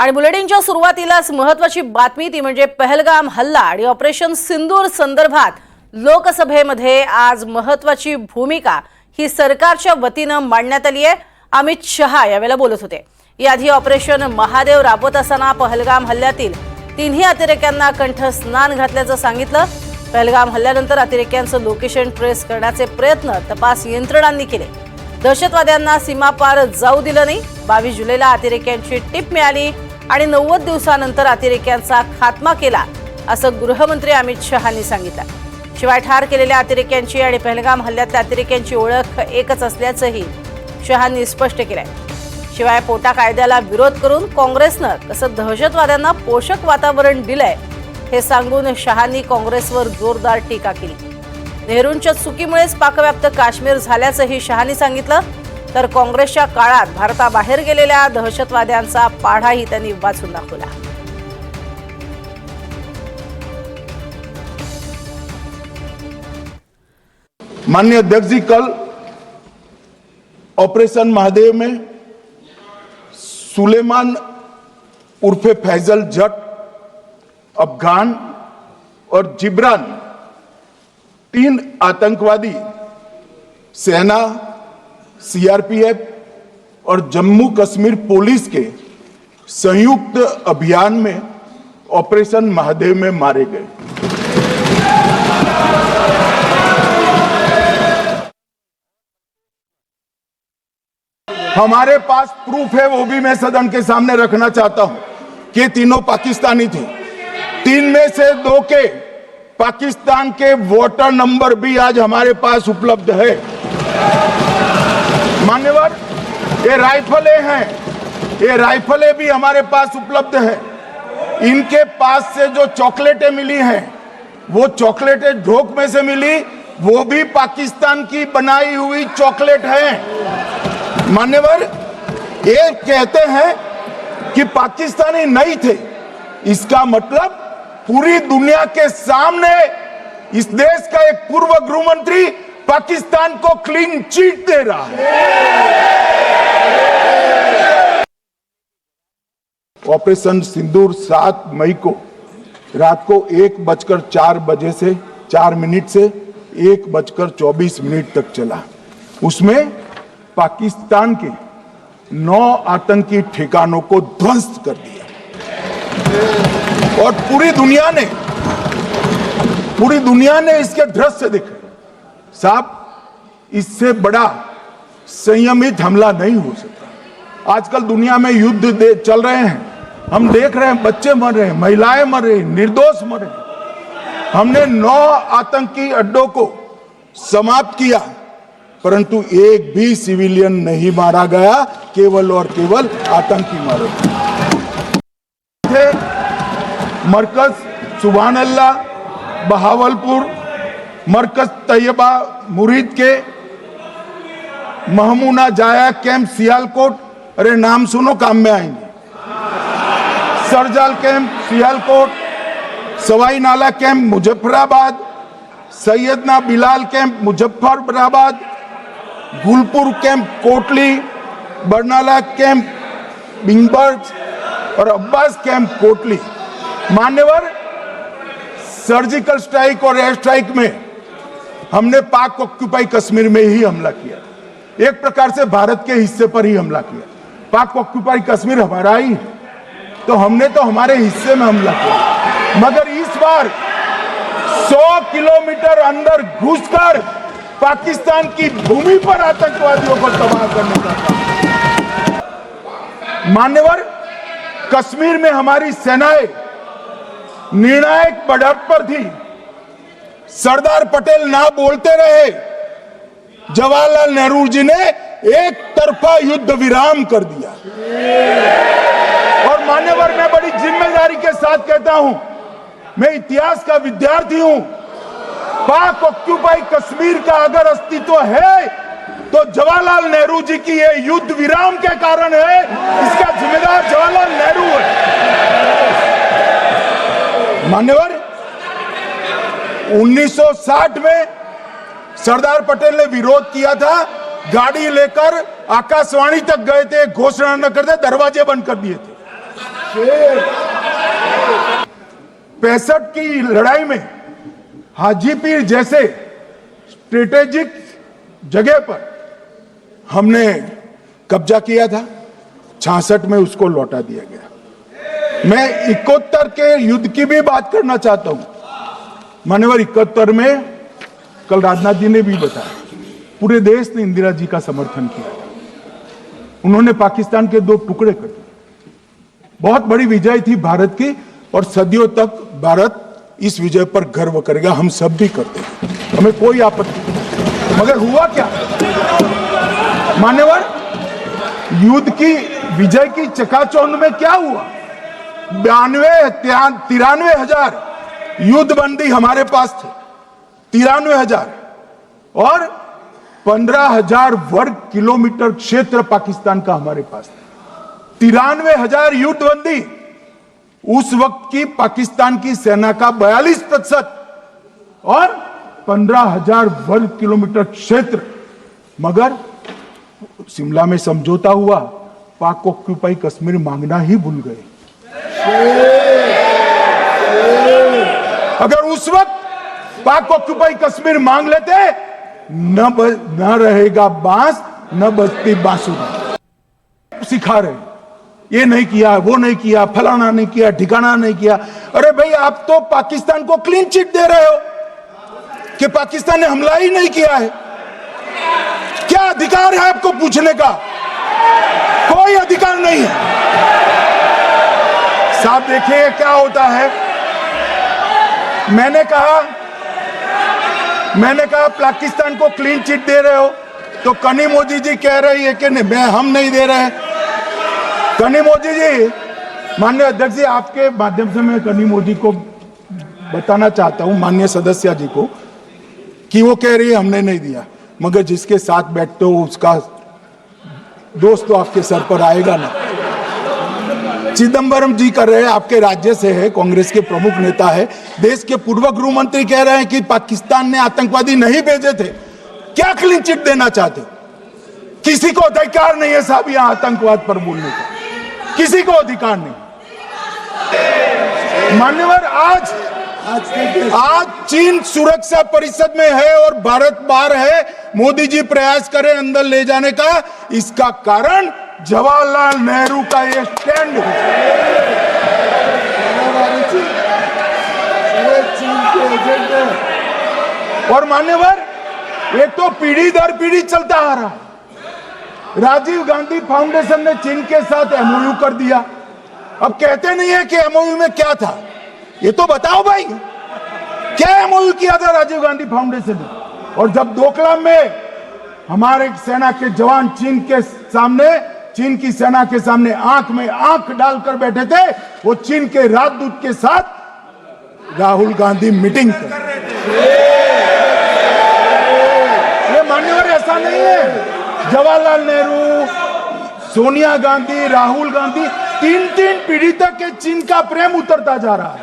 आणि बुलेटिनच्या सुरुवातीलाच महत्त्वाची बातमी ती म्हणजे पहलगाम हल्ला आणि ऑपरेशन सिंदूर संदर्भात लोकसभेमध्ये आज महत्त्वाची भूमिका ही सरकारच्या वतीने मांडण्यात आली आहे। अमित शहा यावेळेला बोलत होते। याआधी ऑपरेशन महादेव राबवत असताना पहलगाम हल्ल्यातील तिन्ही अतिरेक्यांना कंठस्नान घातल्याचं सांगितलं। पहलगाम हल्ल्यानंतर अतिरेक्यांचं लोकेशन ट्रेस करण्याचे प्रयत्न तपास यंत्रणांनी केले। दहशतवाद्यांना सीमापार जाऊ दिलं नाही। 22 जुलैला अतिरेक्यांची टिप मिळाली आणि 90 दिवसानंतर अतिरेक्यांचा खात्मा केला असं गृहमंत्री अमित शहांनी सांगितलं। शिवाय ठार केलेल्या अतिरेक्यांची आणि पहलगाम हल्ल्यातल्या अतिरेक्यांची ओळख एकच असल्याचंही शहांनी स्पष्ट केलंय। शिवाय पोटा कायद्याला विरोध करून काँग्रेसनं कसं दहशतवाद्यांना पोषक वातावरण दिलंय हे सांगून शहांनी काँग्रेसवर जोरदार टीका केली। नेहरूंच्या चुकीमुळेच पाकव्याप्त काश्मीर झाल्याचंही शहांनी सांगितलं। तर काँग्रेसच्या काळात भारताबाहेर गेलेल्या दहशतवाद्यांचा पाढाही त्यांनी वाचून दाखवला। माननीय अध्यक्ष जी, कल ऑपरेशन महादेव में सुलेमान उर्फे फैजल जट, अफगान और जिब्रान 3 आतंकवादी सेना, सीआरपीएफ और जम्मू कश्मीर पुलिस के संयुक्त अभियान में ऑपरेशन महादेव में मारे गए। हमारे पास प्रूफ है, वो भी मैं सदन के सामने रखना चाहता हूं कि तीनों पाकिस्तानी थे। 3 में से 2 के पाकिस्तान के वोटर नंबर भी आज हमारे पास उपलब्ध है। मान्यवर, ये राइफलें हैं, ये राइफलें भी हमारे पास उपलब्ध है। इनके पास से जो चॉकलेटें मिली हैं, वो चॉकलेटें ढोक में से मिली, वो भी पाकिस्तान की बनाई हुई चॉकलेट है। मान्यवर, ये कहते हैं कि पाकिस्तानी नहीं थे, इसका मतलब पूरी दुनिया के सामने इस देश का एक पूर्व गृह मंत्री पाकिस्तान को क्लीन चिट दे रहा है। ऑपरेशन सिंदूर 7 मई को रात को 1:04 से 4 मिनट से 1:24 तक चला। उसमें पाकिस्तान के 9 आतंकी ठिकानों को ध्वस्त कर दिया और पूरी दुनिया ने इसके दृश्य देखे। साहब, इससे बड़ा संयमित हमला नहीं हो सकता। आजकल दुनिया में युद्ध चल रहे हैं, हम देख रहे हैं, बच्चे मर रहे हैं, महिलाएं मर रही, निर्दोष मर रहे। हमने 9 आतंकी अड्डों को समाप्त किया, परंतु एक भी सिविलियन नहीं मारा गया, केवल और केवल आतंकी मारे थे। मरकज सुभान अल्लाह बहावलपुर, मरकज तैयबा मुरीद के, महमूना जाया कैंप सियालकोट, अरे नाम सुनो काम में आएंगे, सरजाल camp Sialkot, Sawai Nala camp Muzaffarabad, Syedna Bilal camp Muzaffarabad, Gulpur camp Kotli, Barnala camp बिंगबर्ग और अब्बास कैंप कोटली। मान्यवर, सर्जिकल स्ट्राइक और एयर स्ट्राइक में हमने पाक ऑक्यूपाई कश्मीर में ही हमला किया। एक प्रकार से भारत के हिस्से पर ही हमला किया। पाक ऑक्यूपाई कश्मीर हमारा ही है, तो हमने तो हमारे हिस्से में हमला किया। मगर इस बार 100 किलोमीटर अंदर घुसकर पाकिस्तान की भूमि पर आतंकवादियों को तबाह करने का काम। मान्यवर, कश्मीर में हमारी सेनाएं निर्णायक बढ़त पर थी। सरदार पटेल ना बोलते रहे, जवाहरलाल नेहरू जी ने एक तरफा युद्ध विराम कर दिया। और मान्यवर, मैं बड़ी जिम्मेदारी के साथ कहता हूं, मैं इतिहास का विद्यार्थी हूं। पाक ऑक्यूपाई कश्मीर का अगर अस्तित्व है तो जवाहरलाल नेहरू जी की ये युद्ध विराम के कारण है। इसका जिम्मेदार जवाहरलाल नेहरू है। मान्यवर, 1960 में सरदार पटेल ने विरोध किया था, गाड़ी लेकर आकाशवाणी तक गए थे, घोषणा न करते दरवाजे बंद कर दिए थे। 65 की लड़ाई में हाजीपीर जैसे स्ट्रेटेजिक जगह पर हमने कब्जा किया था, 66 में उसको लौटा दिया गया। मैं 71 के युद्ध की भी बात करना चाहता हूं। मान्यवर 71 में कल राजनाथ जी ने भी बताया, पूरे देश ने इंदिरा जी का समर्थन किया। उन्होंने पाकिस्तान के 2 टुकड़े कर दिए। बहुत बड़ी विजय थी भारत की, और सदियों तक भारत इस विजय पर गर्व करेगा। हम सब भी करते हैं, हमें कोई आपत्ति नहीं। मगर हुआ क्या मान्यवर, युद्ध की विजय की चकाचौंध में क्या हुआ? 93 हजार युद्ध बंदी हमारे पास थे, 93 हजार, और 15,000 वर्ग किलोमीटर क्षेत्र पाकिस्तान का हमारे पास था। 93 हजार युद्ध बंदी, उस वक्त की पाकिस्तान की सेना का 42%, और 15,000 वर्ग किलोमीटर क्षेत्र। मगर शिमला में समझौता हुआ, पाक ऑक्यूपाई कश्मीर मांगना ही भूल गए। अगर उस वक्त पाक ऑक्यूपाई कश्मीर मांग लेते, न रहेगा बांस, न बजती बांसुरी। सिखा रहे, ये नहीं किया, वो नहीं किया, फलाना नहीं किया, ठिकाना नहीं किया। अरे भाई, आप तो पाकिस्तान को क्लीन चिट दे रहे हो कि पाकिस्तान ने हमला ही नहीं किया है। क्या अधिकार है आपको पूछने का? कोई अधिकार नहीं है साहब। देखिए क्या होता है। मैंने कहा पाकिस्तान को क्लीन चिट दे रहे हो, तो कनी मोदी जी कह रही है कि नहीं, हम नहीं दे रहे। कनी मोदी जी, माननीय अध्यक्ष जी, आपके माध्यम से मैं कनी मोदी को बताना चाहता हूं, माननीय सदस्य जी को, कि वो कह रही है हमने नहीं दिया। मगर जिसके साथ बैठते हो उसका दोस्त तो आपके सर पर आएगा ना। चिदंबरम जी कर रहे हैं, आपके राज्य से है, कांग्रेस के प्रमुख नेता है। देश के पूर्व गृह मंत्री कह रहे हैं कि पाकिस्तान ने आतंकवादी नहीं भेजे थे। क्या क्लीन चिट देना चाहते हो? किसी को अधिकार नहीं है साहब यहां आतंकवाद पर बोलने का, किसी को अधिकार नहीं। मान्यवर, आज चीन सुरक्षा परिषद में है और भारत बाहर है। मोदी जी प्रयास करें अंदर ले जाने का। इसका कारण जवाहरलाल नेहरू का ये स्टैंड है। और मान्यवर, ये तो पीढ़ी दर पीढ़ी चलता आ रहा है। राजीव गांधी फाउंडेशन ने चीन के साथ एमओयू कर दिया। अब कहते नहीं है कि एमओयू में क्या था, ये तो बताओ भाई, क्या एमओयू किया था राजीव गांधी फाउंडेशन ने? और जब डोकलाम में हमारे सेना के जवान चीन की सेना के सामने आंख में आंख डालकर बैठे थे, वो चीन के राजदूत के साथ राहुल गांधी मीटिंग कर रहे थे। ये मान्यवर ऐसा नहीं है। जवाहरलाल नेहरू, सोनिया गांधी, राहुल गांधी, 3 पीढ़ी तक के चीन का प्रेम उतरता जा रहा है।